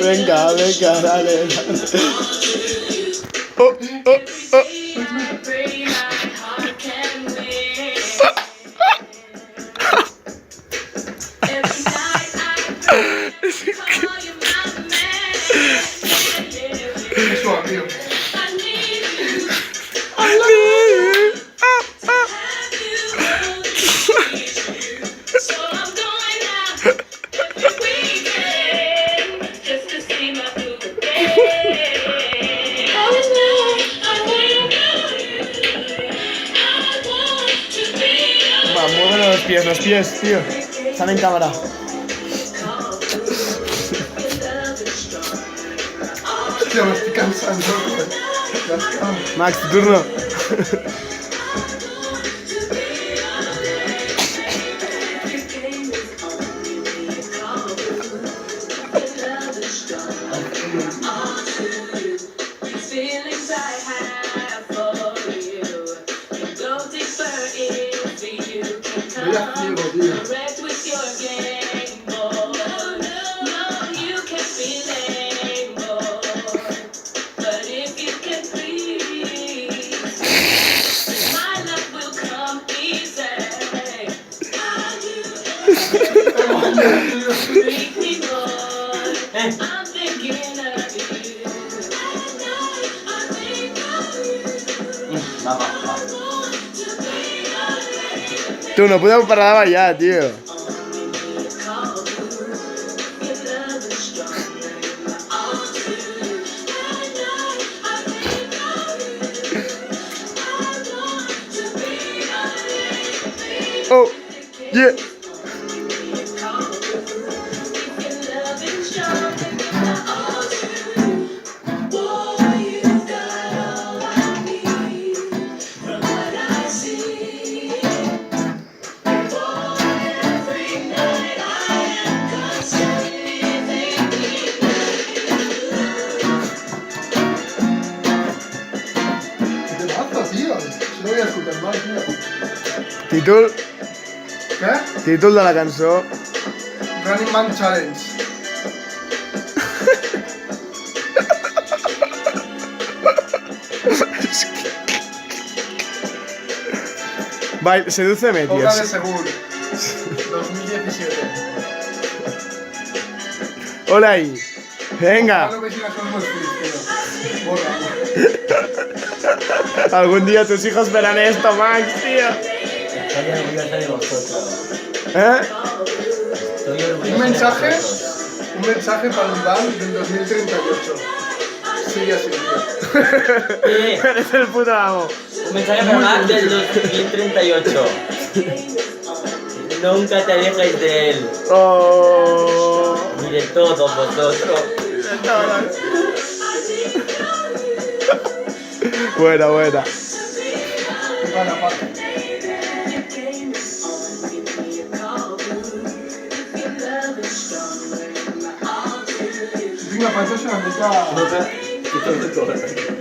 Venga, venga, dale, dale. Oh, oh, oh. Qué suave, tío. Va, muévelo los pies, tío. Están en cámara. Hostia, me estoy cansando, güey. Las camas. Max, tu turno. Voy a ciego, tío. Tú, no podemos parar ya, tío. Oh, yeah. ¿Qué te pasa, tío? Si no voy a escuchar mal, tío. Títol, Què? títol de la cançó. Running Man Challenge. Baila, sedúceme, tío. Obra de Segur. 2017. Hola ahí. Venga. Los vecinos son unos filisteros. Borra. Algún día tus hijos verán esto, Max, tío. Estoy orgullosa de vosotros. ¿Eh? Estoy orgullosa Un mensaje, de vosotros. un mensaje para el Iván del 2038. Sigue así, tío. Eres el puto amo. Un mensaje para Max del 2038. Nunca te alejes de él, Oh. ni de todos vosotros. Buena, buena. Vale, aparte. Vinga, para això se la mica... No, però...